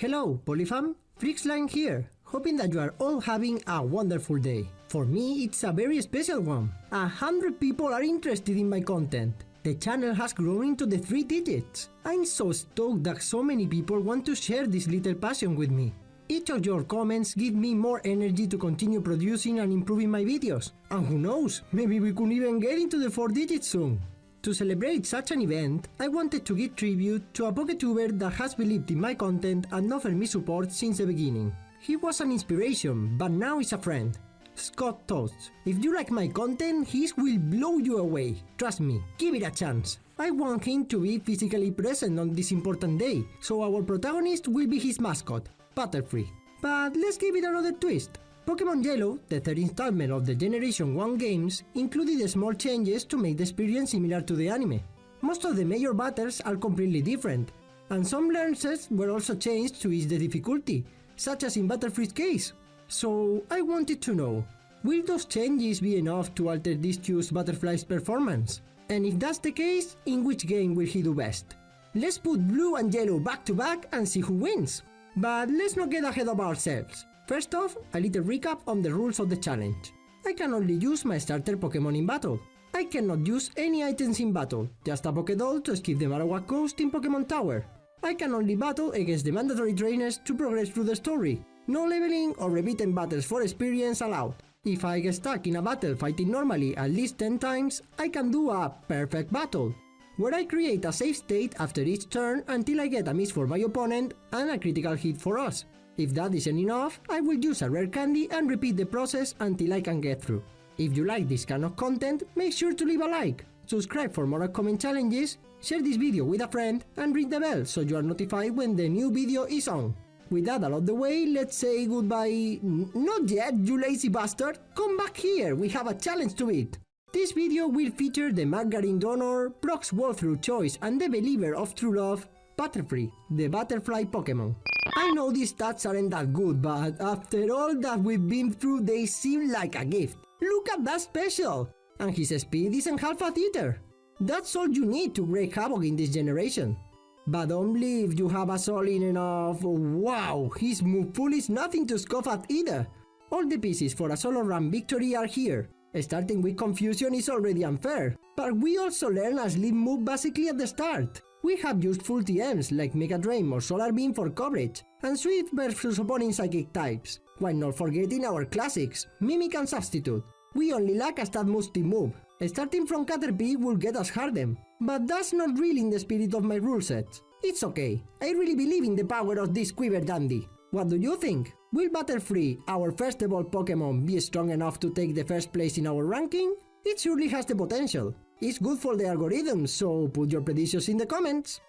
Hello, Polyfam! Freaksline here, hoping that you are all having a wonderful day. For me, it's a very special one. 100 people are interested in my content. The channel has grown into the 3 digits. I'm so stoked that so many people want to share this little passion with me. Each of your comments give me more energy to continue producing and improving my videos. And who knows, maybe we could even get into the 4 digits soon. To celebrate such an event, I wanted to give tribute to a PokeTuber that has believed in my content and offered me support since the beginning. He was an inspiration, but now is a friend. Scott Toast. If you like my content, his will blow you away. Trust me, give it a chance. I want him to be physically present on this important day, so our protagonist will be his mascot, Butterfree. But let's give it another twist. Pokémon Yellow, the third installment of the Generation 1 games, included small changes to make the experience similar to the anime. Most of the major battles are completely different, and some lenses were also changed to ease the difficulty, such as in Butterfree's case. So I wanted to know, will those changes be enough to alter this choose Butterfly's performance? And if that's the case, in which game will he do best? Let's put Blue and Yellow back to back and see who wins. But let's not get ahead of ourselves. First off, a little recap on the rules of the challenge. I can only use my starter Pokémon in battle. I cannot use any items in battle, just a Pokédoll to escape the Marowak Coast in Pokémon Tower. I can only battle against the mandatory trainers to progress through the story. No leveling or repeating battles for experience allowed. If I get stuck in a battle fighting normally at least 10 times, I can do a perfect battle, where I create a save state after each turn until I get a miss for my opponent and a critical hit for us. If that isn't enough, I will use a rare candy and repeat the process until I can get through. If you like this kind of content, make sure to leave a like, subscribe for more upcoming challenges, share this video with a friend, and ring the bell so you are notified when the new video is on. With that out of the way, let's say goodbye. Not yet, you lazy bastard! Come back here, we have a challenge to beat! This video will feature the Margarine Donor, Brock's walkthrough choice and the believer of true love, Butterfree, the butterfly Pokémon. I know these stats aren't that good, but after all that we've been through, they seem like a gift. Look at that special! And his speed isn't half at either. That's all you need to wreak havoc in this generation. But only if you have a solid enough. Wow, his move pool is nothing to scoff at either. All the pieces for a solo run victory are here. Starting with Confusion is already unfair, but we also learn a sleep move basically at the start. We have used full TMs like Mega Drain or Solar Beam for coverage, and Swift versus opponent psychic types, while not forgetting our classics, Mimic and Substitute. We only lack a stat musty move. Starting from Caterpie will get us Harden, but that's not really in the spirit of my rule sets. It's okay, I really believe in the power of this Quiver Dandy. What do you think? Will Butterfree, our first evolved Pokémon, be strong enough to take the first place in our ranking? It surely has the potential. It's good for the algorithm, so put your predictions in the comments.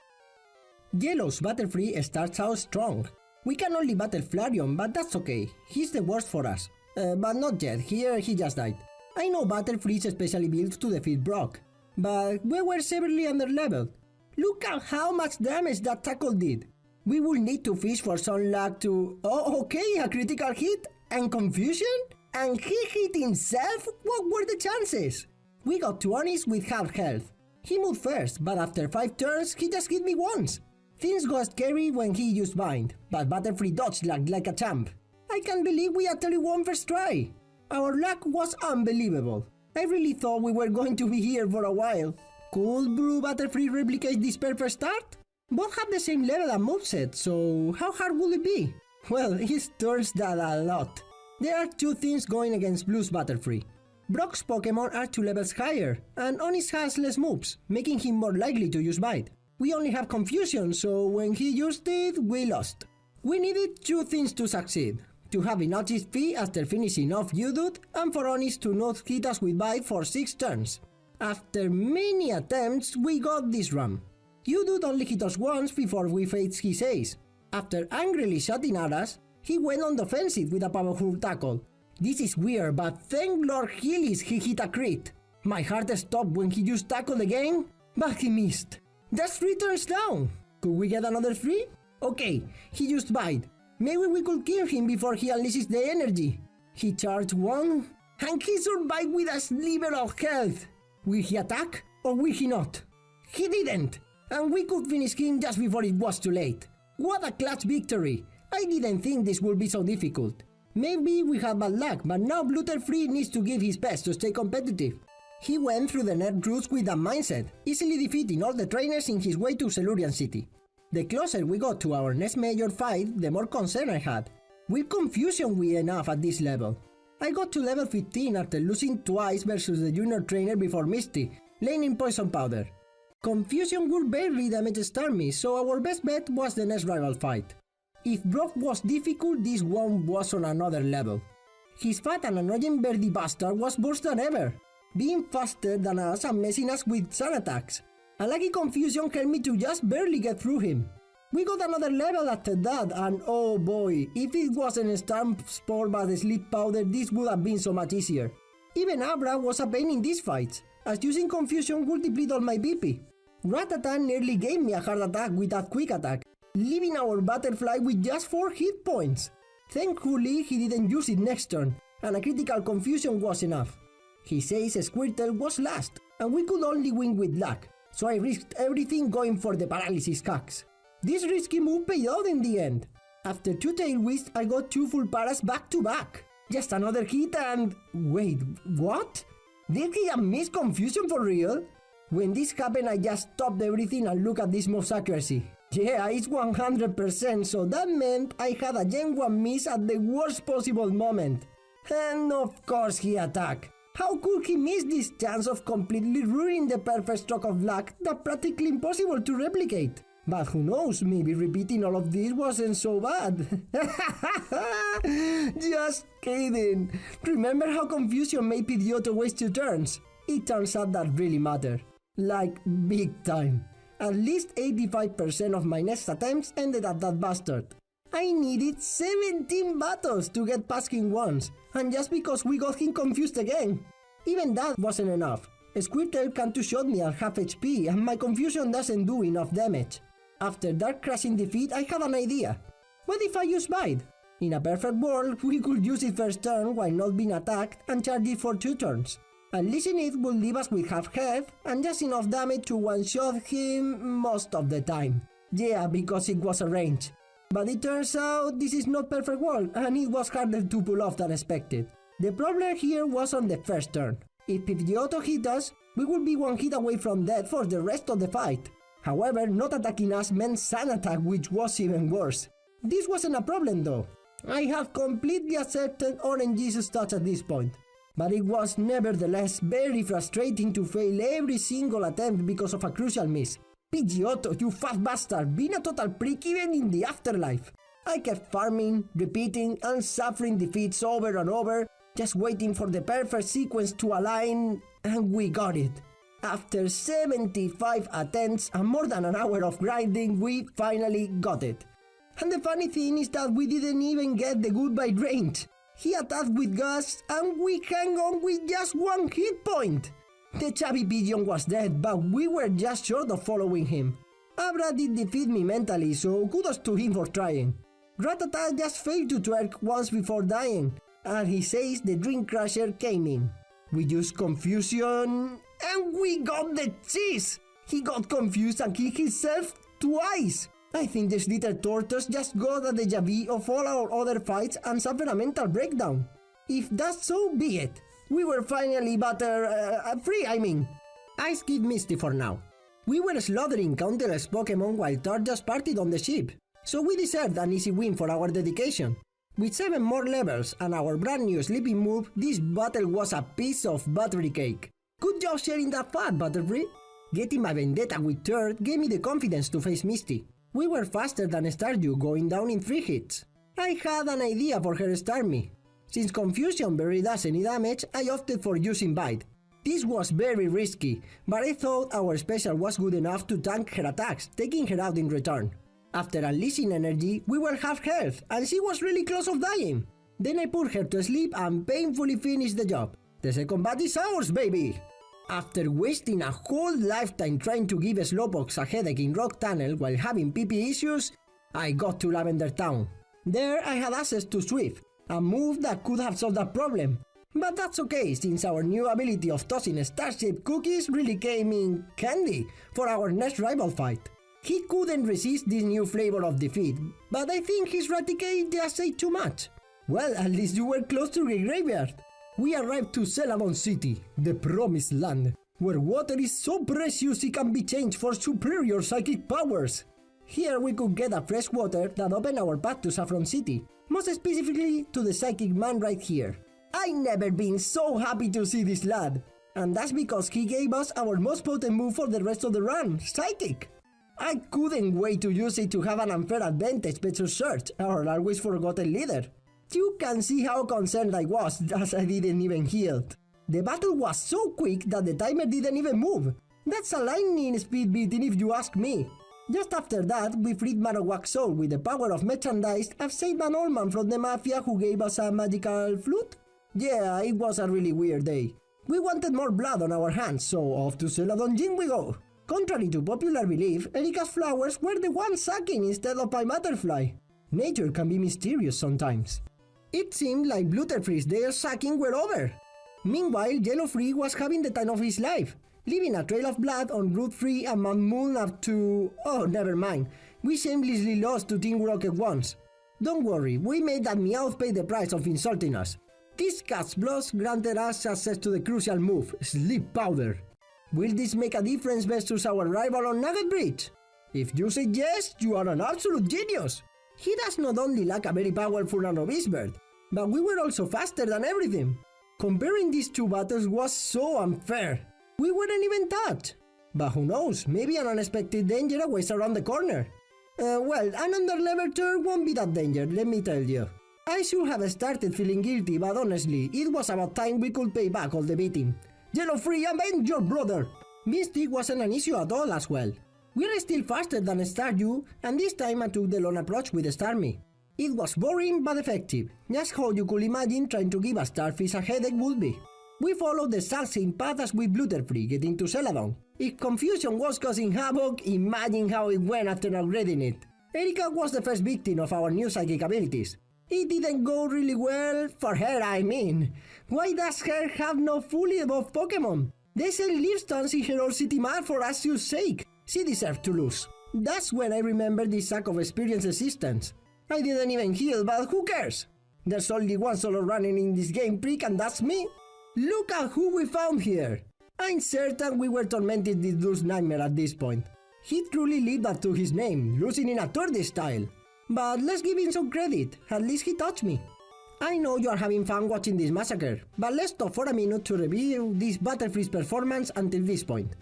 Yellow's Butterfree starts out strong. We can only battle Flareon, but that's okay. He's the worst for us. But not yet, here he just died. I know Butterfree is especially built to defeat Brock, but we were severely underleveled. Look at how much damage that tackle did. We will need to fish for some luck to... Oh, okay, a critical hit? And Confusion? And he hit himself? What were the chances? We got to Onis with half health. He moved first, but after 5 turns, he just hit me once. Things got scary when he used Bind, but Butterfree dodged like a champ. I can't believe we actually won first try. Our luck was unbelievable. I really thought we were going to be here for a while. Could Blue Butterfree replicate this perfect start? Both have the same level and moveset, so how hard will it be? Well, it turns that a lot. There are 2 things going against Blue's Butterfree. Brock's Pokémon are 2 levels higher, and Onis has less moves, making him more likely to use Bite. We only have Confusion, so when he used it, we lost. We needed 2 things to succeed. To have enough XP after finishing off Udut, and for Onis to not hit us with Bite for 6 turns. After many attempts, we got this run. Udut only hit us once before we faced his ace. After angrily shouting at us, he went on the offensive with a powerful tackle. This is weird, but thank Lord Hillis he hit a crit. My heart stopped when he used tackle again, but he missed. That's 3 turns down. Could we get another 3? Okay, he used Bite. Maybe we could kill him before he unleashes the energy. He charged 1, and he survived with a sliver of health. Will he attack, or will he not? He didn't, and we could finish him just before it was too late. What a clutch victory! I didn't think this would be so difficult. Maybe we had bad luck, but now Butterfree needs to give his best to stay competitive. He went through the net routes with that mindset, easily defeating all the trainers in his way to Celurian City. The closer we got to our next major fight, the more concern I had. With confusion we enough at this level. I got to level 15 after losing twice versus the junior trainer before Misty, laying in poison powder. Confusion would barely damage Starmie, so our best bet was the next rival fight. If Brock was difficult, this one was on another level. His fat and annoying birdie bastard was worse than ever, being faster than us and messing us with sun attacks. A lucky confusion helped me to just barely get through him. We got another level after that, and oh boy, if it wasn't Storm Spore but the sleep powder, this would have been so much easier. Even Abra was a pain in these fights, as using confusion would deplete all my BP. Rattata nearly gave me a heart attack with that quick attack, leaving our butterfly with just 4 hit points. Thankfully, he didn't use it next turn, and a critical confusion was enough. He says Squirtle was last, and we could only win with luck, so I risked everything going for the paralysis hacks. This risky move paid out in the end. After 2 tail whisks, I got 2 full paras back to back. Just another hit and... wait, what? Did he have missed confusion for real? When this happened, I just stopped everything and looked at this move's accuracy. Yeah, it's 100%, so that meant I had a Gen 1 miss at the worst possible moment. And of course he attacked. How could he miss this chance of completely ruining the perfect stroke of luck that's practically impossible to replicate? But who knows, maybe repeating all of this wasn't so bad. Just kidding. Remember how confusion made Pidgeotto waste 2 turns? It turns out that really mattered. Like, big time. At least 85% of my next attempts ended at that bastard. I needed 17 battles to get past him once, and just because we got him confused again. Even that wasn't enough. Squirtle can't two-shot me at half HP, and my confusion doesn't do enough damage. After that crushing defeat, I had an idea. What if I use Bite? In a perfect world, we could use it first turn while not being attacked and charge it for 2 turns. At least it would leave us with half health and just enough damage to one-shot him most of the time. Yeah, because it was a range. But it turns out this is not perfect world, and it was harder to pull off than expected. The problem here was on the first turn. If Pidgeotto hit us, we would be 1 hit away from death for the rest of the fight. However, not attacking us meant Sun Attack, which was even worse. This wasn't a problem though. I have completely accepted Orange's touch at this point. But it was nevertheless very frustrating to fail every single attempt because of a crucial miss. Pidgeotto, you fat bastard, being a total prick even in the afterlife. I kept farming, repeating, and suffering defeats over and over, just waiting for the perfect sequence to align, and we got it. After 75 attempts and more than an hour of grinding, we finally got it. And the funny thing is that we didn't even get the goodbye range. He attacked with Gus, and we hang on with just 1 hit point. The chubby pigeon was dead, but we were just short of following him. Abra did defeat me mentally, so kudos to him for trying. Rattata just failed to twerk once before dying, and he says the Dream Crusher came in. We used confusion, and we got the cheese! He got confused and killed himself twice! I think this little tortoise just got a deja vu of all our other fights and suffered a mental breakdown. If that's so, be it. We were finally free, I mean. I skip Misty for now. We were slaughtering countless Pokémon while Tart just partied on the ship, so we deserved an easy win for our dedication. With 7 more levels and our brand new sleeping move, this battle was a piece of buttery cake. Good job sharing that fat, Butterfree. Getting my vendetta with Tart gave me the confidence to face Misty. We were faster than Stardew, going down in 3 hits. I had an idea for her Starmie. Since Confusion barely does any damage, I opted for using Bite. This was very risky, but I thought our special was good enough to tank her attacks, taking her out in return. After unleashing energy, we were half health, and she was really close of dying. Then I put her to sleep and painfully finished the job. The second bat is ours, baby! After wasting a whole lifetime trying to give Slowpoke a headache in Rock Tunnel while having PP issues, I got to Lavender Town. There I had access to Swift, a move that could have solved that problem. But that's okay, since our new ability of tossing star-shaped cookies really came in handy for our next rival fight. He couldn't resist this new flavor of defeat, but I think his Raticate just ate too much. Well, at least you were close to the graveyard. We arrived to Celadon City, the promised land, where water is so precious it can be changed for superior psychic powers. Here we could get a fresh water that opened our path to Saffron City, most specifically to the psychic man right here. I never been so happy to see this lad, and that's because he gave us our most potent move for the rest of the run, Psychic. I couldn't wait to use it to have an unfair advantage versus Surge, our always forgotten leader. You can see how concerned I was as I didn't even heal. The battle was so quick that the timer didn't even move. That's a lightning speed beating if you ask me. Just after that, we freed Marowak's soul with the power of merchandise and saved an old man from the mafia who gave us a magical flute. Yeah, it was a really weird day. We wanted more blood on our hands, so off to Celadon Gym we go. Contrary to popular belief, Erika's flowers were the ones sucking instead of my butterfly. Nature can be mysterious sometimes. It seemed like Butterfree's days of sucking were over. Meanwhile, Yellowfree was having the time of his life, leaving a trail of blood on Rootfree and Mount Moon up to... oh, never mind. We shamelessly lost to Team Rocket once. Don't worry, we made that Meowth pay the price of insulting us. This cat's loss granted us access to the crucial move, Sleep Powder. Will this make a difference versus our rival on Nugget Bridge? If you say yes, you are an absolute genius. He does not only lack a very powerful Novice bird, but we were also faster than everything. Comparing these two battles was so unfair. We weren't even touched. But who knows, maybe an unexpected danger awaits around the corner. Well, an under-level turn won't be that danger, let me tell you. I should have started feeling guilty, but honestly, it was about time we could pay back all the beating. Yellowfree, avenge your brother! Mystic wasn't an issue at all as well. We're still faster than Staryu, and this time I took the long approach with Starmie. It was boring but effective, just how you could imagine trying to give a starfish a headache would be. We followed the exact same path as with Butterfree getting to Celadon. If confusion was causing havoc, imagine how it went after upgrading it. Erika was the first victim of our new psychic abilities. It didn't go really well, for her I mean. Why does her have no fully evolved Pokémon? They sell Leafstones in her old city map for Asiu's sake. She deserved to lose. That's when I remembered this sack of experience existence. I didn't even heal, but who cares? There's only one solo running in this game, prick, and that's me. Look at who we found here. I'm certain we were tormenting this dude's nightmare at this point. He truly lived up to his name, losing in a tortoise style. But let's give him some credit, at least he touched me. I know you are having fun watching this massacre, but let's stop for a minute to review this Butterfree's performance until this point.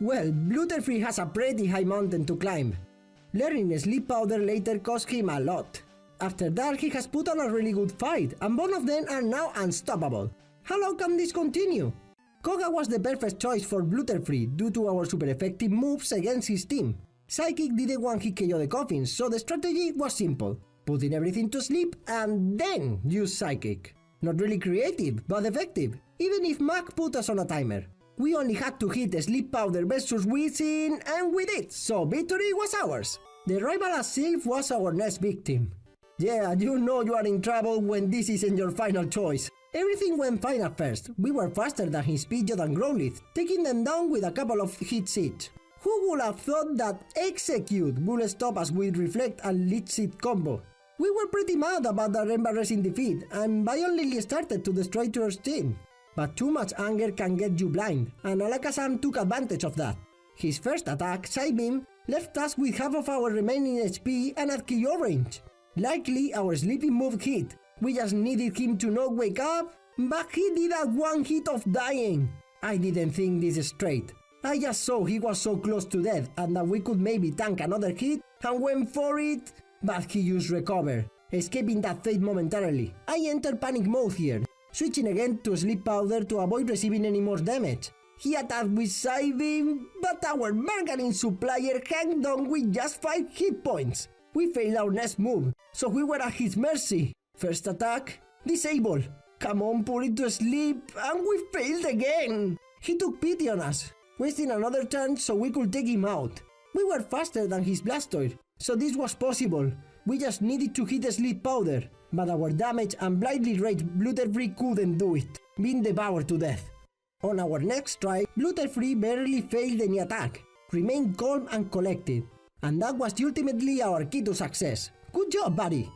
Well, Butterfree has a pretty high mountain to climb. Learning Sleep Powder later cost him a lot. After that, he has put on a really good fight, and both of them are now unstoppable. How long can this continue? Koga was the perfect choice for Butterfree due to our super effective moves against his team. Psychic didn't one-hit KO the coffins, so the strategy was simple. Putting everything to sleep and then use Psychic. Not really creative, but effective, even if Mac put us on a timer. We only had to hit the Sleep Powder versus Wizzing, and we did, so victory was ours. The rival as safe was our next victim. Yeah, you know you are in trouble when this isn't your final choice. Everything went fine at first. We were faster than his Pidgeot and Growlithe, taking them down with a couple of hits each. Who would have thought that Execute would stop us with Reflect and Leech Seed combo? We were pretty mad about the embarrassing defeat, and violently started to destroy your team. But too much anger can get you blind, and Alakazam took advantage of that. His first attack, Psybeam, left us with half of our remaining HP and at KO range. Likely our sleeping move hit. We just needed him to not wake up, but he did at one hit of dying. I didn't think this straight. I just saw he was so close to death and that we could maybe tank another hit and went for it, but he used Recover, escaping that fate momentarily. I entered panic mode here, switching again to Sleep Powder to avoid receiving any more damage. He attacked with Psybeam, but our bargaining supplier hanged on with just 5 hit points. We failed our next move, so we were at his mercy. First attack, Disable. Come on, put it to sleep, and we failed again. He took pity on us, wasting another turn so we could take him out. We were faster than his Blastoise, so this was possible. We just needed to hit a Sleep Powder, but our damage and blindly raged Butterfree couldn't do it, being devoured to death. On our next try, Butterfree barely failed any attack, remained calm and collected. And that was ultimately our key to success. Good job, buddy!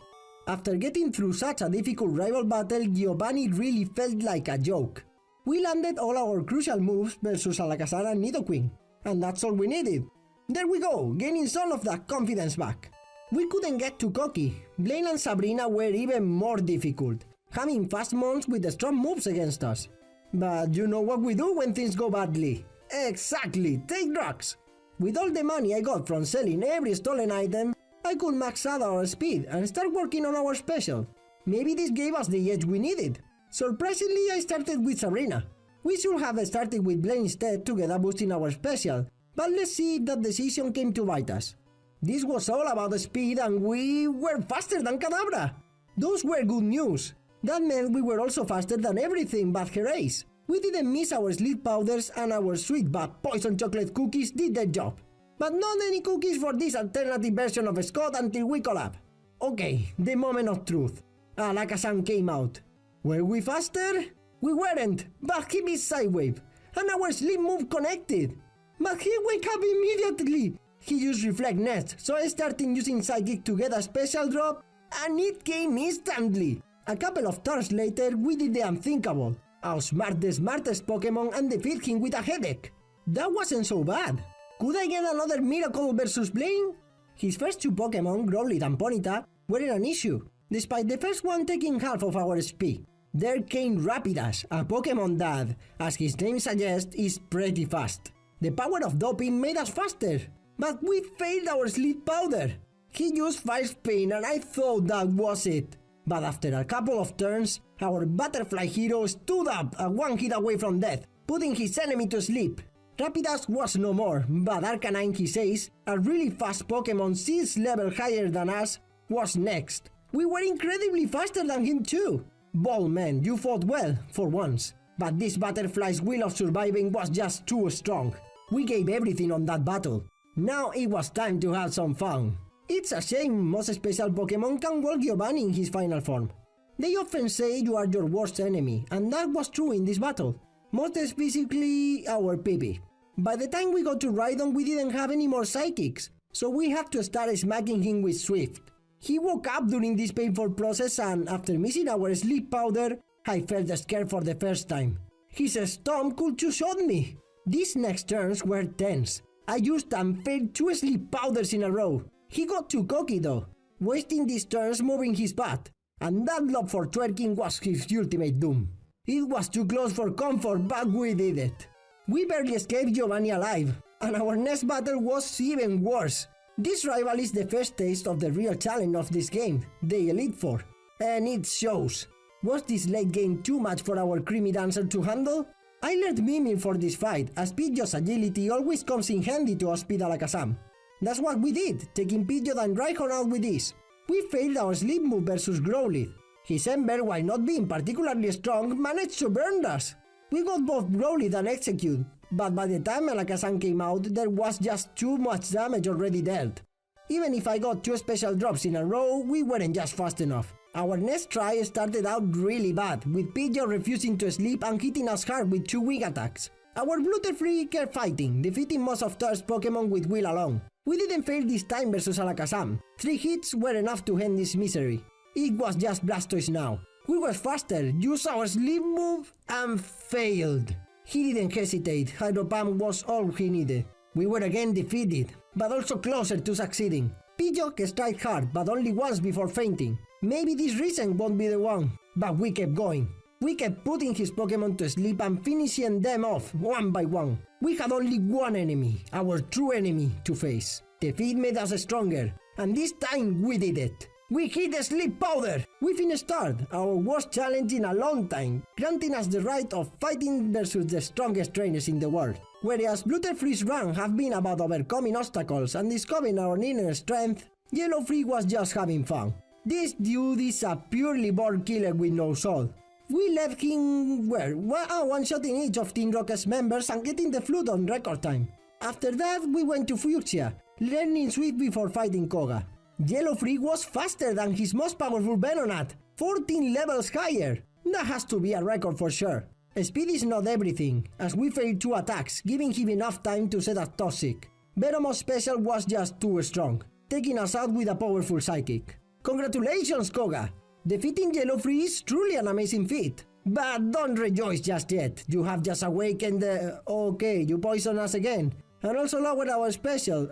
After getting through such a difficult rival battle, Giovanni really felt like a joke. We landed all our crucial moves versus Alakazam and Nidoqueen, and that's all we needed. There we go, gaining some of that confidence back. We couldn't get too cocky. Blaine and Sabrina were even more difficult, having fast mons with strong moves against us. But you know what we do when things go badly? Exactly, take drugs! With all the money I got from selling every stolen item, I could max out our speed and start working on our special. Maybe this gave us the edge we needed. Surprisingly, I started with Sabrina. We should have started with Blaine instead to get a boost in our special, but let's see if that decision came to bite us. This was all about the speed and we were faster than Kadabra! Those were good news. That meant we were also faster than everything but her ace. We didn't miss our sleep powders and our sweet but poison chocolate cookies did their job. But not any cookies for this alternative version of Scott until we collab. Okay, the moment of truth. Alakazam came out. Were we faster? We weren't, but he missed Sidewave, and our sleep move connected. But he wake up immediately. He used Reflect next, so I started using Psychic to get a special drop, and it came instantly. A couple of turns later, we did the unthinkable. Outsmart the smartest Pokémon and defeat him with a headache. That wasn't so bad. Could I get another miracle versus Blaine? His first two Pokémon, Growlithe and Ponyta, weren't an issue, despite the first one taking half of our speed. There came Rapidash, a Pokémon that, as his name suggests, is pretty fast. The power of doping made us faster, but we failed our sleep powder. He used Fire Spin and I thought that was it. But after a couple of turns, our butterfly hero stood up a one hit away from death, putting his enemy to sleep. Rapidash was no more, but Arcanine, his ace, a really fast Pokémon 6 level higher than us, was next. We were incredibly faster than him too. Ball man, you fought well, for once. But this butterfly's will of surviving was just too strong. We gave everything on that battle. Now it was time to have some fun. It's a shame most special Pokémon can wall Giovanni in his final form. They often say you are your worst enemy, and that was true in this battle. Most specifically, our Pippi. By the time we got to Rhydon, we didn't have any more Psychics, so we had to start smacking him with Swift. He woke up during this painful process and after missing our sleep powder, I felt scared for the first time. His stomp could just shot me. These next turns were tense. I used and failed 2 sleep powders in a row. He got too cocky though, wasting these turns moving his butt, and that lob for twerking was his ultimate doom. It was too close for comfort, but we did it. We barely escaped Giovanni alive, and our next battle was even worse. This rival is the first taste of the real challenge of this game, the Elite Four, and it shows. Was this late game too much for our creamy dancer to handle? I learned miming for this fight, as Pidgeot's agility always comes in handy to outspeed Alakazam. That's what we did, taking Pidgeot and Rhyhorn out with this. We failed our sleep move versus Growlithe. His Ember, while not being particularly strong, managed to burn us. We got both Growlithe and Execute, but by the time Alakazam came out, there was just too much damage already dealt. Even if I got 2 special drops in a row, we weren't just fast enough. Our next try started out really bad, with Pidgeot refusing to sleep and hitting us hard with 2 weak attacks. Our butterfree kept fighting, defeating most of Turf's Pokémon with Will alone. We didn't fail this time versus Alakazam. 3 hits were enough to end this misery. It was just Blastoise now. We were faster, used our sleep move, and failed. He didn't hesitate, Hydro Pump was all he needed. We were again defeated, but also closer to succeeding. Pidgeot struck hard, but only once before fainting. Maybe this reason won't be the one, but we kept going. We kept putting his Pokémon to sleep and finishing them off one by one. We had only one enemy, our true enemy, to face. Defeat made us stronger, and this time we did it. We hit the sleep powder! We finished third, our worst challenge in a long time, granting us the right of fighting versus the strongest trainers in the world. Whereas Butterfree's run have been about overcoming obstacles and discovering our inner strength, Yellowfree was just having fun. This dude is a purely born killer with no soul. We left him, one-shotting each of Team Rocket's members and getting the flute on record time. After that, we went to Fuchsia, learning Sweep before fighting Koga. Yellowfree was faster than his most powerful Venonat, 14 levels higher. That has to be a record for sure. Speed is not everything, as we failed 2 attacks, giving him enough time to set us toxic. Venomoth's special was just too strong, taking us out with a powerful psychic. Congratulations, Koga! Defeating Yellowfree is truly an amazing feat. But don't rejoice just yet, you have just awakened the... Okay, you poisoned us again. And also lowered our special,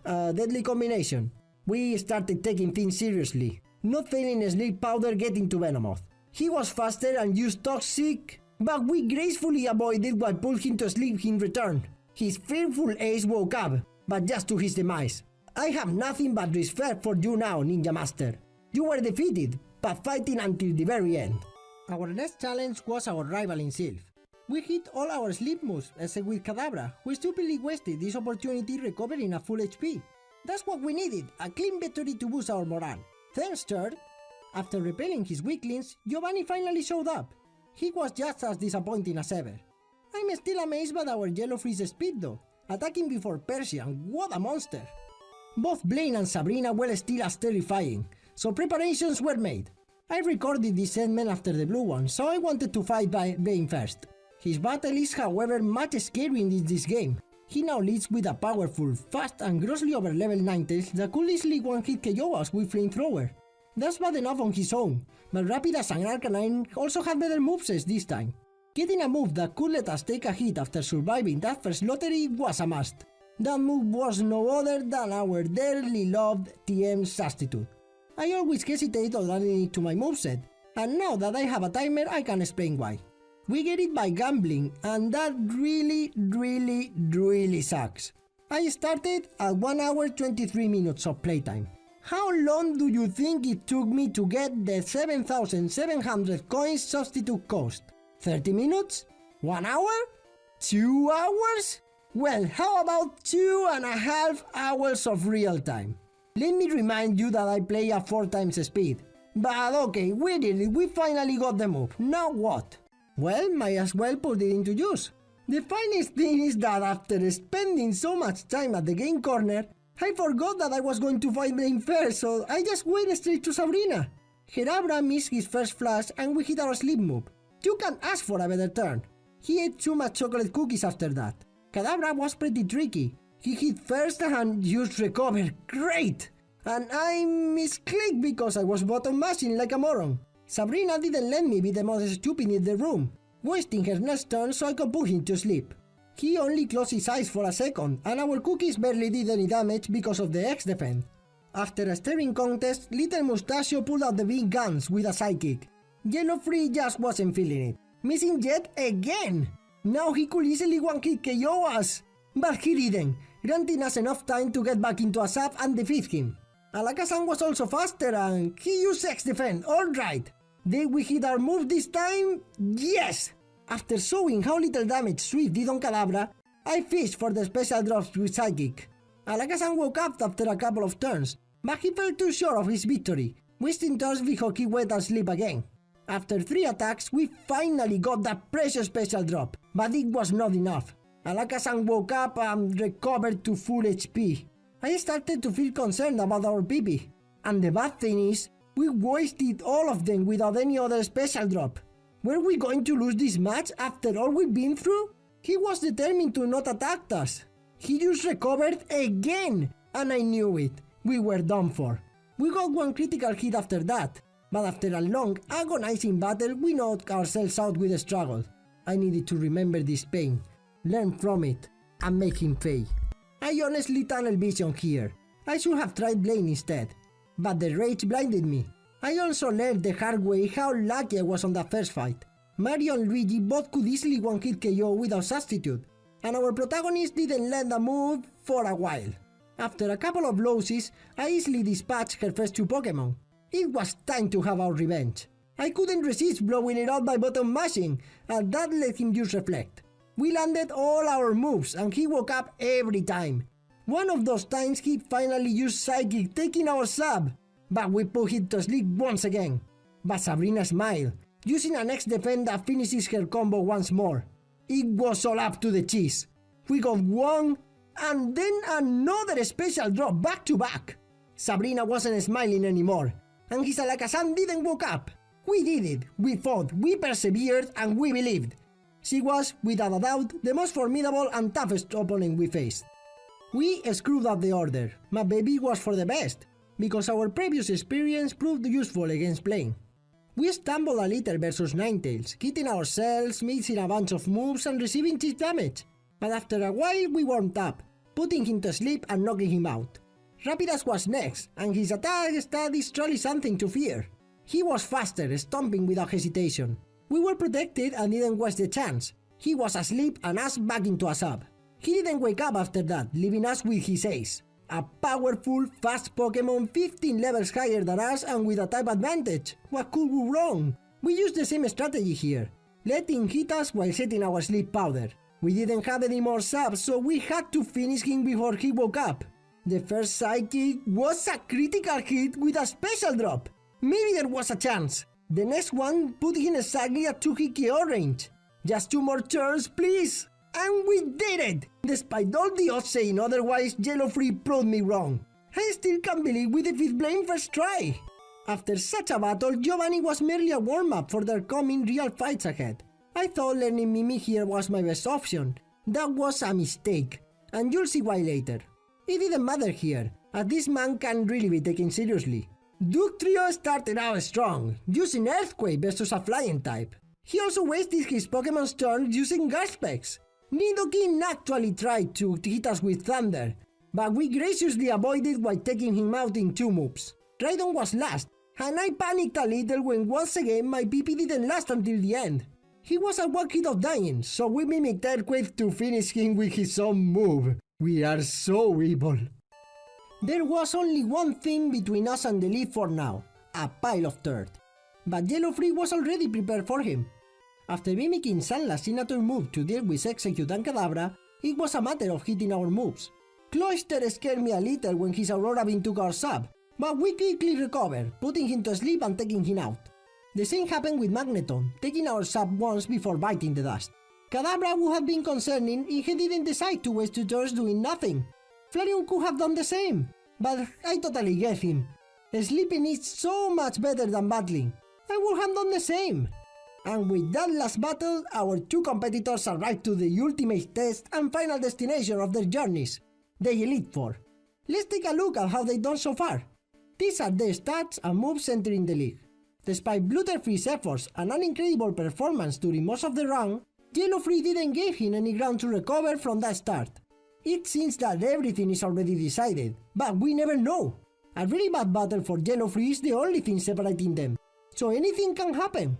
deadly combination. We started taking things seriously, not failing sleep powder getting to Venomoth. He was faster and used toxic, but we gracefully avoided what pulled him to sleep in return. His fearful ace woke up, but just to his demise. I have nothing but respect for you now, Ninja Master. You were defeated, but fighting until the very end. Our next challenge was our rival in Sylph. We hit all our sleep moves except with Kadabra, who stupidly wasted this opportunity recovering a full HP. That's what we needed, a clean victory to boost our morale. Thanks, third. After repelling his weaklings, Giovanni finally showed up. He was just as disappointing as ever. I'm still amazed by our Yellowfree's speed though, attacking before Persian, what a monster! Both Blaine and Sabrina were still as terrifying, so preparations were made. I recorded this segment after the blue one, so I wanted to fight Blaine first. His battle is however much scarier in this game. He now leads with a powerful, fast and grossly over level 9 Tails that could easily one-hit KO us with Flamethrower. That's bad enough on his own, but Rapidash and Arcanine also had better movesets this time. Getting a move that could let us take a hit after surviving that first lottery was a must. That move was no other than our dearly loved TM Substitute. I always hesitate on adding it to my moveset, and now that I have a timer I can explain why. We get it by gambling, and that really sucks. I started at 1 hour 23 minutes of playtime. How long do you think it took me to get the 7,700 coins substitute cost? 30 minutes? 1 hour? 2 hours? Well, how about 2.5 hours of real time? Let me remind you that I play at 4 times speed. But okay, we did it, we finally got the move, now what? Well, might as well put it into use. The funniest thing is that after spending so much time at the game corner, I forgot that I was going to fight Blaine first, so I just went straight to Sabrina. Herabra missed his first flash and we hit our sleep move. You can't ask for a better turn. He ate too much chocolate cookies after that. Kadabra was pretty tricky. He hit first and used recover, great! And I misclicked because I was button mashing like a moron. Sabrina didn't let me be the most stupid in the room, wasting her next turn so I could put him to sleep. He only closed his eyes for a second, and our cookies barely did any damage because of the X-Defense. After a staring contest, Little Mustachio pulled out the big guns with a psychic. Yellowfree just wasn't feeling it, missing yet again! Now he could easily one-hit KO us! But he didn't, granting us enough time to get back into a sub and defeat him. Alakazam was also faster and he used X-Defense, alright! Did we hit our move this time? Yes! After showing how little damage Swift did on Kadabra, I fished for the special drops with Psychic. Alakazam woke up after a couple of turns, but he fell too short of his victory, wasting turns before he went asleep again. After 3 attacks, we finally got that precious special drop, but it was not enough. Alakazam woke up and recovered to full HP. I started to feel concerned about our PP, and the bad thing is, we wasted all of them without any other special drop. Were we going to lose this match after all we've been through? He was determined to not attack us. He just recovered again, and I knew it. We were done for. We got 1 critical hit after that, but after a long, agonizing battle, we knocked ourselves out with a struggle. I needed to remember this pain, learn from it, and make him pay. I honestly tunnel vision here. I should have tried Blaine instead, but the rage blinded me. I also learned the hard way how lucky I was on that first fight. Mario and Luigi both could easily one-hit KO without substitute, and our protagonist didn't land a move for a while. After a couple of losses, I easily dispatched her first 2 Pokémon. It was time to have our revenge. I couldn't resist blowing it out by button mashing, and that let him just reflect. We landed all our moves and he woke up every time. One of those times he finally used Psychic, taking our sub, but we put him to sleep once again. But Sabrina smiled, using an X-Defense that finishes her combo once more. It was all up to the cheese. We got 1 and then another special drop back to back. Sabrina wasn't smiling anymore, and his Alakazam didn't wake up. We did it, we fought, we persevered, and we believed. She was, without a doubt, the most formidable and toughest opponent we faced. We screwed up the order, but maybe it was for the best, because our previous experience proved useful against playing. We stumbled a little versus Ninetales, hitting ourselves, missing a bunch of moves and receiving cheap damage, but after a while we warmed up, putting him to sleep and knocking him out. Rapidash was next, and his attack stat is truly something to fear. He was faster, stomping without hesitation. We were protected and didn't waste the chance. He was asleep and us back into a sub. He didn't wake up after that, leaving us with his ace. A powerful, fast Pokémon 15 levels higher than us and with a type advantage. What could go wrong? We used the same strategy here, letting him hit us while setting our sleep powder. We didn't have any more subs, so we had to finish him before he woke up. The first Psychic was a critical hit with a special drop. Maybe there was a chance. The next one put him exactly at 2-hit KO range. Just 2 more turns, please! And we did it! Despite all the odds saying otherwise, Yellowfree proved me wrong. I still can't believe we defeated Blaine first try. After such a battle, Giovanni was merely a warm-up for their coming real fights ahead. I thought learning Mimi here was my best option. That was a mistake, and you'll see why later. It didn't matter here, as this man can't really be taken seriously. Duke Trio started out strong, using Earthquake versus a flying type. He also wasted his Pokemon's turn using Gaspex. Nidoking actually tried to hit us with Thunder, but we graciously avoided while taking him out in 2 moves. Rhydon was last, and I panicked a little when once again my PP didn't last until the end. He was at 1 hit of dying, so we mimicked Earthquake to finish him with his own move. We are so evil. There was only one thing between us and the lead for now, a pile of dirt. But Yellowfree was already prepared for him. After mimicking Sunla's signature move to deal with Execute and Kadabra, it was a matter of hitting our moves. Cloyster scared me a little when his Aurora Beam took our sub, but we quickly recovered, putting him to sleep and taking him out. The same happened with Magneton, taking our sub once before biting the dust. Kadabra would have been concerning if he didn't decide to waste 2 turns doing nothing. Flareon could have done the same, but I totally get him. Sleeping is so much better than battling. I would have done the same. And with that last battle, our 2 competitors arrived to the ultimate test and final destination of their journeys, the Elite Four. Let's take a look at how they've done so far. These are their stats and moves entering the league. Despite Butterfree's efforts and an incredible performance during most of the run, Yellowfree didn't give him any ground to recover from that start. It seems that everything is already decided, but we never know. A really bad battle for Yellowfree is the only thing separating them, so anything can happen.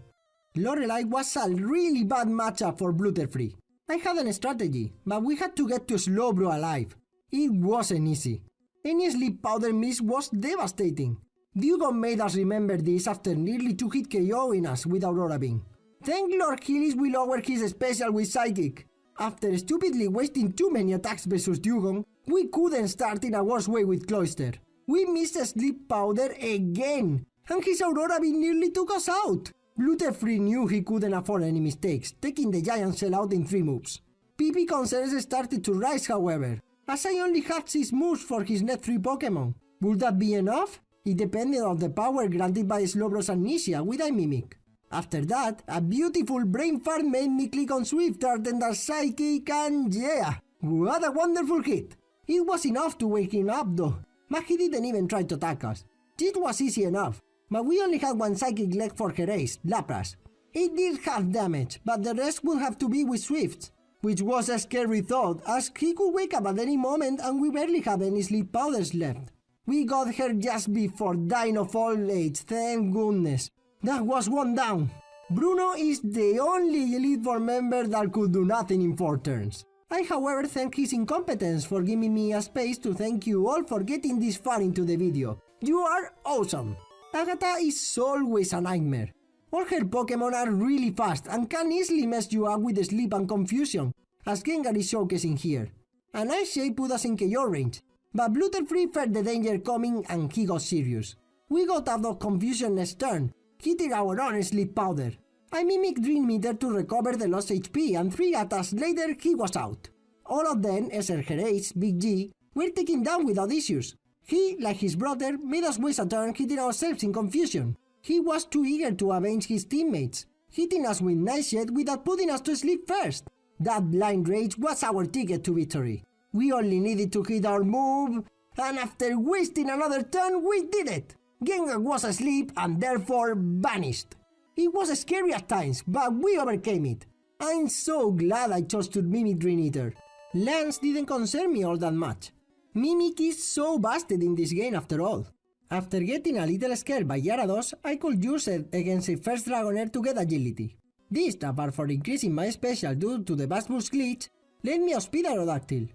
Lorelei was a really bad matchup for Butterfree. I had a strategy, but we had to get to Slowbro alive. It wasn't easy. Any sleep powder miss was devastating. Dugong made us remember this after nearly 2-hit KOing us with Aurora Beam. Thank Lord Hillis we lowered his special with Psychic. After stupidly wasting too many attacks versus Dugong, we couldn't start in a worse way with Cloyster. We missed a sleep powder again, and his Aurora Beam nearly took us out. Butterfree knew he couldn't afford any mistakes, taking the Giant Shell out in 3 moves. PP concerns started to rise however, as I only had 6 moves for his next 3 Pokémon. Would that be enough? It depended on the power granted by Slowbro's Amnesia with a Mimic. After that, a beautiful brain fart made me click on Swiftart and the Psychic, and yeah, what a wonderful hit! It was enough to wake him up though, but he didn't even try to attack us. It was easy enough, but we only had 1 Psychic left for her ace, Lapras. It did have damage, but the rest would have to be with Swifts, which was a scary thought as he could wake up at any moment and we barely have any sleep powders left. We got her just before dying of old age, thank goodness. That was 1 down. Bruno is the only Elite Four member that could do nothing in 4 turns. I however thank his incompetence for giving me a space to thank you all for getting this far into the video. You are awesome! Agatha is always a nightmare. All her Pokémon are really fast and can easily mess you up with sleep and confusion, as Gengar is showcasing here. And Nightshade put us in KO range, but Butterfree felt the danger coming and he got serious. We got out of confusion next turn, hitting our own sleep powder. I mimicked Dream Meter to recover the lost HP and 3 attacks later he was out. All of them, except her ace, Big G, were taken down without issues. He, like his brother, made us waste a turn hitting ourselves in confusion. He was too eager to avenge his teammates, hitting us with Nightshade without putting us to sleep first. That blind rage was our ticket to victory. We only needed to hit our move, and after wasting another turn, we did it! Gengar was asleep and therefore vanished. It was scary at times, but we overcame it. I'm so glad I chose to Mimic Green Eater. Lance didn't concern me all that much. Mimic is so busted in this game after all. After getting a little scared by Gyarados, I could use it against a first Dragonair to get agility. This, apart from increasing my special due to the Bass Boost glitch, let me outspeed Aerodactyl.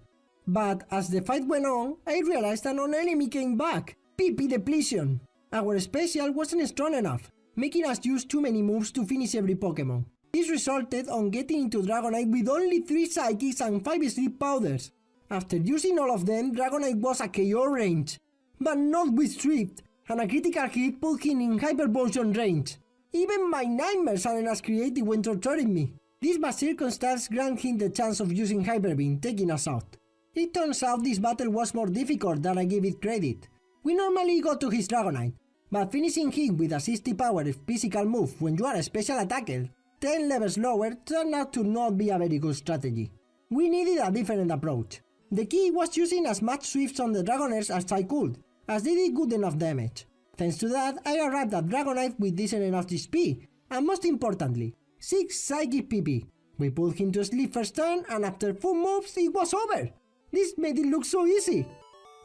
But as the fight went on, I realized an enemy came back, PP Depletion. Our special wasn't strong enough, making us use too many moves to finish every Pokémon. This resulted on getting into Dragonite with only 3 Psychics and 5 Sleep Powders. After using all of them, Dragonite was a KO range, but not with Swift, and a critical hit put him in Hyper Potion range. Even my nightmares aren't as creative when torturing me. This bad circumstance granted him the chance of using Hyper Beam, taking us out. It turns out this battle was more difficult than I gave it credit. We normally go to his Dragonite, but finishing him with a 60 power physical move when you are a special attacker 10 levels lower turned out to not be a very good strategy. We needed a different approach. The key was using as much Swifts on the Dragonairs as I could, as they did good enough damage. Thanks to that, I arrived at Dragonite with decent enough XP, and most importantly, 6 Psychic PP. We put him to sleep first turn, and after 4 moves it was over. This made it look so easy.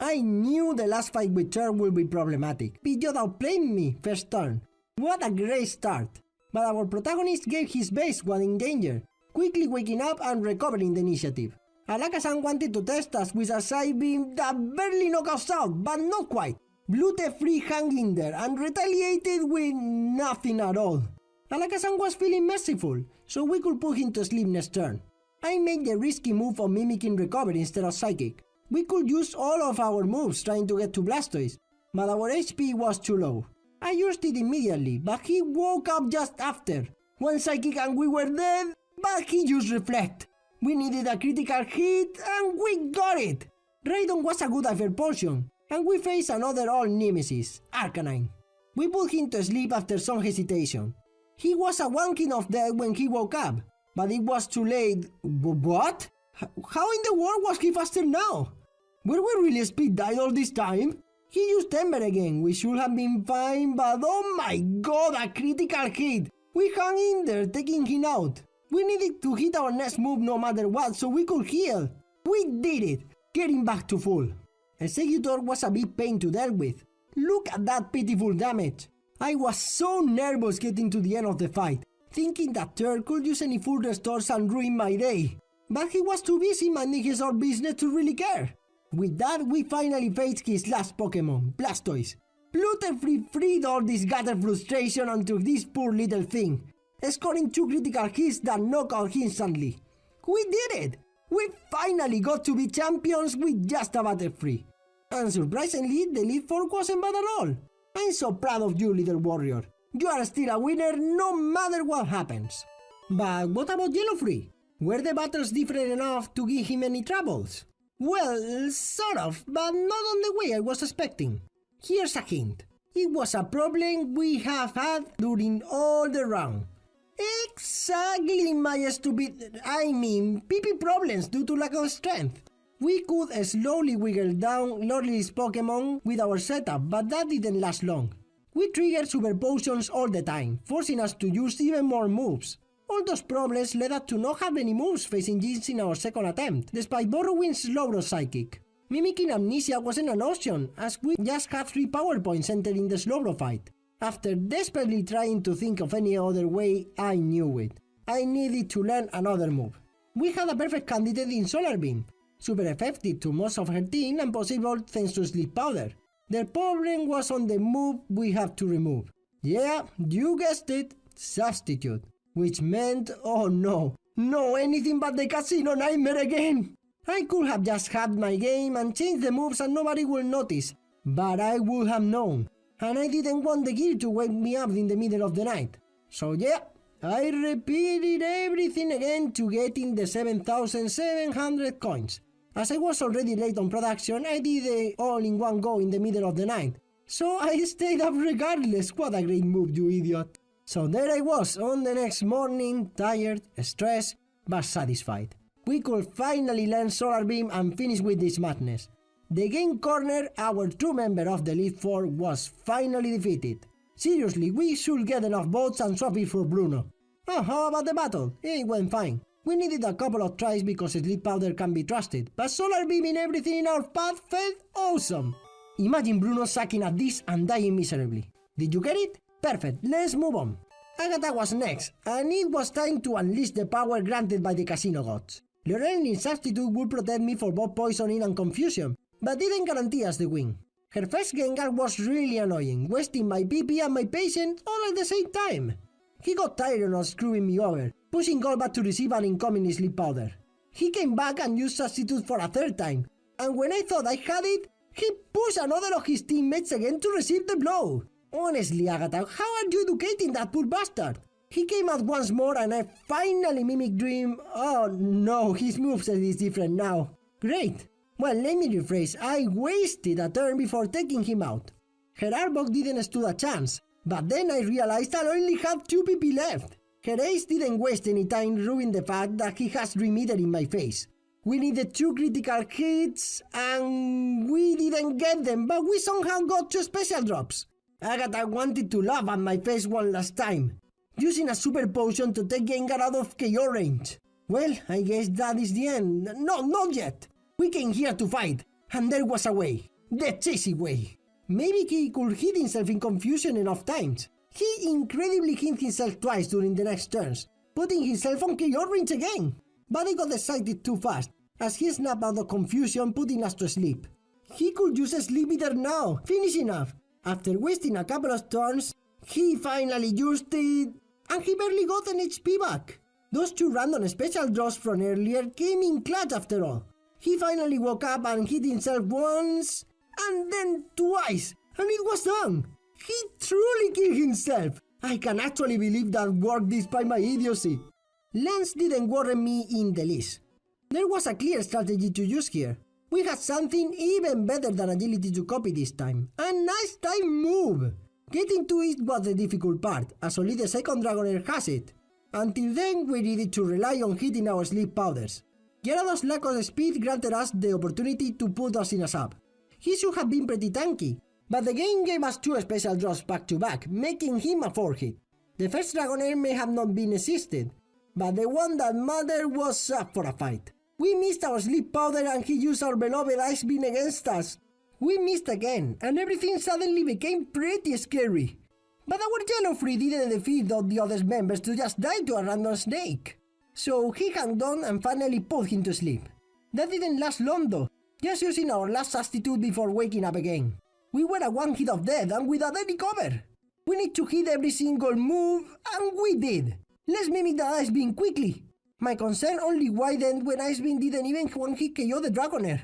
I knew the last fight with Cher would be problematic. Pidgeot outplayed me first turn. What a great start. But our protagonist gave his best while in danger, quickly waking up and recovering the initiative. Alakazam wanted to test us with a side beam that barely knocked us out, but not quite. Butterfree hung in there and retaliated with nothing at all. Alakazam was feeling merciful, so we could put him to sleep next turn. I made the risky move of mimicking recovery instead of psychic. We could use all of our moves trying to get to Blastoise, but our HP was too low. I used it immediately, but he woke up just after. 1 psychic and we were dead, but he used Reflect. We needed a critical hit and we got it! Raidon was a good Hyper Potion, and we faced another old nemesis, Arcanine. We put him to sleep after some hesitation. He was a wonking of death when he woke up, but it was too late. What? How in the world was he faster now? Were we really speed died all this time? He used Ember again, we should have been fine, but oh my god, a critical hit! We hung in there, taking him out. We needed to hit our next move no matter what, so we could heal. We did it, getting back to full. Executor was a big pain to deal with. Look at that pitiful damage. I was so nervous getting to the end of the fight, thinking that Turd could use any full restores and ruin my day. But he was too busy minding his own business to really care. With that, we finally faced his last Pokémon, Blastoise. Butterfree freed all this gutter frustration onto this poor little thing, scoring 2 critical hits that knocked out instantly. We did it! We finally got to be champions with just a Butterfree. And surprisingly, the lead 4 wasn't bad at all. I'm so proud of you, little warrior. You are still a winner no matter what happens. But what about Yellowfree? Were the battles different enough to give him any troubles? Well, sort of, but not on the way I was expecting. Here's a hint. It was a problem we have had during all the round. Exactly my stupid, PP problems due to lack of strength. We could slowly wiggle down Lordly's Pokémon with our setup, but that didn't last long. We triggered super potions all the time, forcing us to use even more moves. All those problems led us to not have any moves facing Jinx in our second attempt, despite borrowing Slowbro Psychic. Mimicking Amnesia wasn't an option, as we just had 3 power points entering the Slowbro fight. After desperately trying to think of any other way, I knew it. I needed to learn another move. We had a perfect candidate in Solar Beam, super effective to most of her team and possible thanks to Sleep Powder. The problem was on the move we had to remove. Yeah, you guessed it, Substitute. Which meant, oh no, anything but the casino nightmare again! I could have just had my game and changed the moves and nobody will notice, but I would have known. And I didn't want the gear to wake me up in the middle of the night. So yeah, I repeated everything again to get in the 7,700 coins. As I was already late on production, I did it all in one go in the middle of the night. So I stayed up regardless. What a great move, you idiot. So there I was on the next morning, tired, stressed, but satisfied. We could finally learn Solar Beam and finish with this madness. The game corner, our true member of the Elite Four, was finally defeated. Seriously, we should get enough votes and swap it for Bruno. Oh, how about the battle? It went fine. We needed a couple of tries because Sleep Powder can be trusted, but Solar Beaming everything in our path felt awesome. Imagine Bruno sucking at this and dying miserably. Did you get it? Perfect, let's move on. Agatha was next, and it was time to unleash the power granted by the casino gods. Lorelaine's substitute would protect me for both poisoning and confusion, but didn't guarantee us the win. Her first Gengar was really annoying, wasting my PP and my patience all at the same time. He got tired of screwing me over, pushing Gold back to receive an incoming Sleep Powder. He came back and used substitute for a third time, and when I thought I had it, he pushed another of his teammates again to receive the blow. Honestly, Agatha, how are you educating that poor bastard? He came out once more and I finally mimicked Dream. Oh no, his moveset is different now. Great. Well, let me rephrase, I wasted a turn before taking him out. Her Arbok didn't stand a chance, but then I realized I only had 2 PP left. Her Ace didn't waste any time ruining the fact that he has Dream Eater in my face. We needed 2 critical hits, and we didn't get them, but we somehow got 2 special drops. Agatha wanted to laugh at my face one last time, using a super potion to take Gengar out of KO range. Well, I guess that is the end. No, not yet. We came here to fight, and there was a way. The cheesy way. Maybe he could hit himself in confusion enough times. He incredibly hit himself twice during the next turns, putting himself on KO range again. But I got excited too fast, as he snapped out of confusion, putting us to sleep. He could use a Sleep Eater now, finishing off. After wasting a couple of turns, he finally used it, and he barely got an HP back. Those 2 random special draws from earlier came in clutch after all. He finally woke up and hit himself once, and then twice, and it was done. He truly killed himself. I can actually believe that worked despite my idiocy. Lance didn't worry me in the least. There was a clear strategy to use here. We had something even better than agility to copy this time. A nice time move! Getting to it was the difficult part, as only the second Dragonair has it. Until then, we needed to rely on hitting our Sleep Powders. Gyarados' lack of speed granted us the opportunity to put us in a sub. He should have been pretty tanky, but the game gave us 2 special draws back to back, making him a 4-hit. The first Dragonair may have not been assisted, but the one that mattered was up for a fight. We missed our Sleep Powder and he used our beloved Ice Beam against us. We missed again, and everything suddenly became pretty scary. But our Yellow Free didn't defeat all the other members to just die to a random snake. So he hung on and finally put him to sleep. That didn't last long though, just using our last substitute before waking up again. We were a 1 hit of death and without any cover. We need to hit every single move, and we did. Let's mimic the Ice Beam quickly. My concern only widened when Ice Beam didn't even 1-hit KO the Dragonair.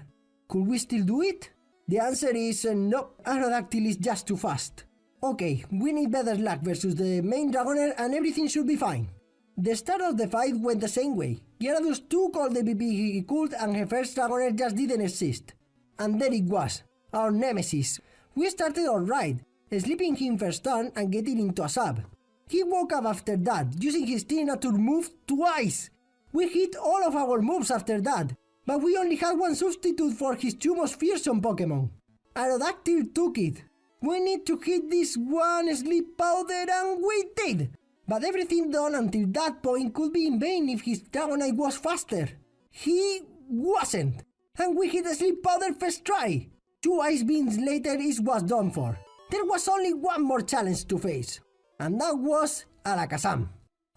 Could we still do it? The answer is nope, Aerodactyl is just too fast. Okay, we need better luck versus the main Dragonair and everything should be fine. The start of the fight went the same way. Gyarados took all the BP he could and her first Dragonair just didn't exist. And there it was, our nemesis. We started alright, sleeping him first turn and getting into a sub. He woke up after that, using his signature move twice. We hit all of our moves after that, but we only had 1 substitute for his 2 most fearsome Pokémon. Aerodactyl took it. We need to hit this 1 Sleep Powder and we did! But everything done until that point could be in vain if his Dragonite was faster. He wasn't, and we hit the Sleep Powder first try. 2 Ice Beams later it was done for. There was only 1 more challenge to face, and that was Alakazam.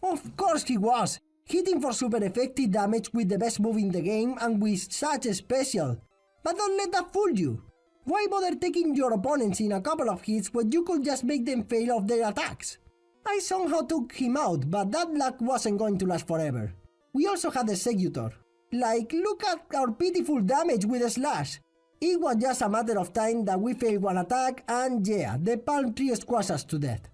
Of course he was, hitting for super effective damage with the best move in the game and with such a special. But don't let that fool you. Why bother taking your opponents in a couple of hits when you could just make them fail off their attacks? I somehow took him out, but that luck wasn't going to last forever. We also had a Executor. Like, look at our pitiful damage with a Slash. It was just a matter of time that we failed 1 attack and yeah, the Palm Tree squashed us to death.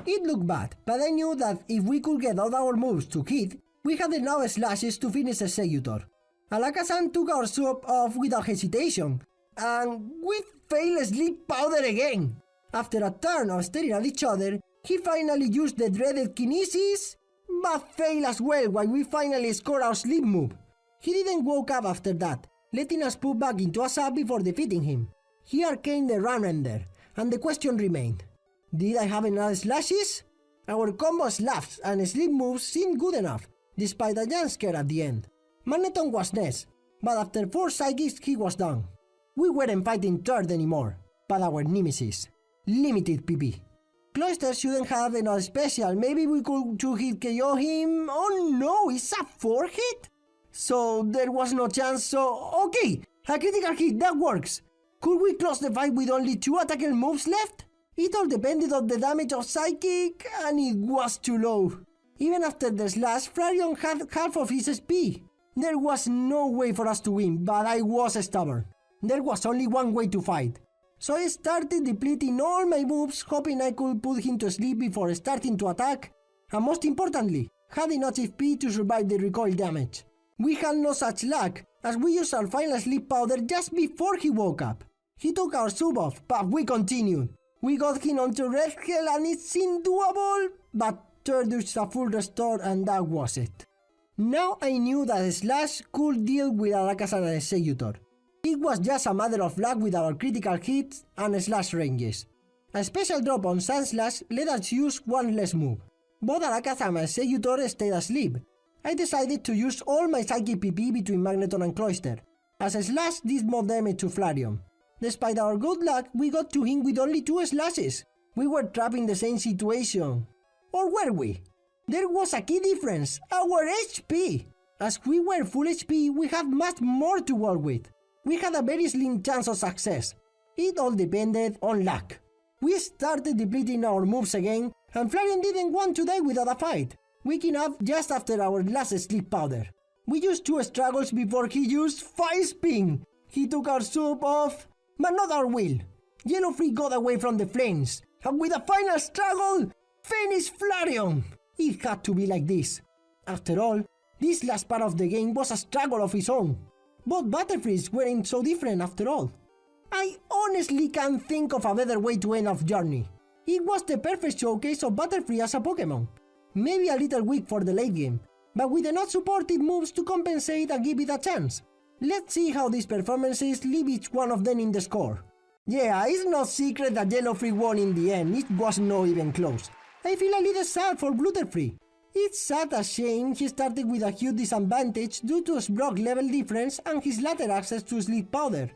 It looked bad, but I knew that if we could get all our moves to hit, we had enough slashes to finish Executor. Alakazam took our sub off without hesitation, and we failed Sleep Powder again. After a turn of staring at each other, he finally used the dreaded Kinesis, but failed as well while we finally scored our sleep move. He didn't woke up after that, letting us put back into a sub before defeating him. Here came the run-ender, and the question remained. Did I have enough slashes? Our combo slaps and sleep moves seemed good enough, despite a jump scare at the end. Magneton was next, but after 4 psychics he was done. We weren't fighting third anymore, but our nemesis. Limited PP. Cloyster shouldn't have enough special, maybe we could 2-hit KO him. Oh no, it's a 4-hit? So there was no chance, so okay, a critical hit, that works. Could we close the fight with only 2 attacker moves left? It all depended on the damage of Psychic, and it was too low. Even after the slash, Flareon had half of his SP. There was no way for us to win, but I was stubborn. There was only one way to fight. So I started depleting all my moves, hoping I could put him to sleep before starting to attack, and most importantly, had enough HP to survive the recoil damage. We had no such luck, as we used our final sleep powder just before he woke up. He took our sub off, but we continued. We got him onto Red Hell and it seemed doable, but third used a full restore and that was it. Now I knew that Slash could deal with Aracas and Executor. It was just a matter of luck with our critical hits and Slash ranges. A special drop on Sandslash let us use one less move. Both Aracas and Executor stayed asleep. I decided to use all my Psychic PP between Magneton and Cloyster, as Slash did more damage to Flareon. Despite our good luck, we got to him with only 2 slashes. We were trapped in the same situation. Or were we? There was a key difference, our HP! As we were full HP, we had much more to work with. We had a very slim chance of success. It all depended on luck. We started depleting our moves again, and Flareon didn't want to die without a fight, waking up just after our last sleep powder. We used 2 struggles before he used 5 spin. He took our sub off, but not our will. Yellowfree got away from the flames, and with a final struggle, finished Flareon! It had to be like this. After all, this last part of the game was a struggle of its own. Both butterfrees weren't so different after all. I honestly can't think of a better way to end our journey. It was the perfect showcase of Butterfree as a Pokémon. Maybe a little weak for the late game, but with enough supported moves to compensate and give it a chance. Let's see how these performances leave each one of them in the score. Yeah, it's no secret that Yellowfree won in the end, it was not even close. I feel a little sad for Butterfree. It's sad as shame he started with a huge disadvantage due to his block level difference and his later access to Sleep Powder.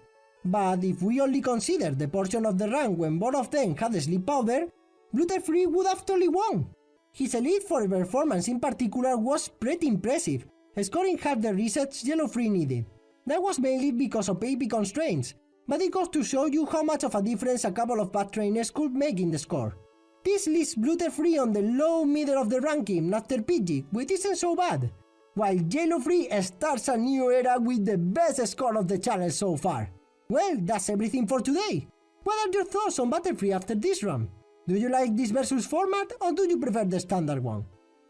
But if we only consider the portion of the run when both of them had Sleep Powder, Butterfree would have totally won. His Elite Four performance in particular was pretty impressive, scoring half the resets Yellowfree needed. That was mainly because of AP constraints, but it goes to show you how much of a difference a couple of bad trainers could make in the score. This leaves Butterfree on the low middle of the ranking after Pidgey, which isn't so bad, while Yellowfree starts a new era with the best score of the channel so far. Well, that's everything for today. What are your thoughts on Butterfree after this run? Do you like this versus format or do you prefer the standard one?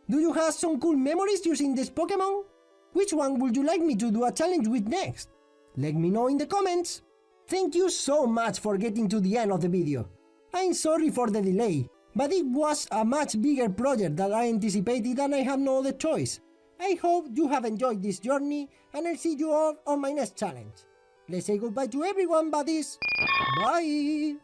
Do you have some cool memories using this Pokémon? Which one would you like me to do a challenge with next? Let me know in the comments. Thank you so much for getting to the end of the video. I'm sorry for the delay, but it was a much bigger project than I anticipated and I have no other choice. I hope you have enjoyed this journey and I'll see you all on my next challenge. Let's say goodbye to everyone, buddies. Bye!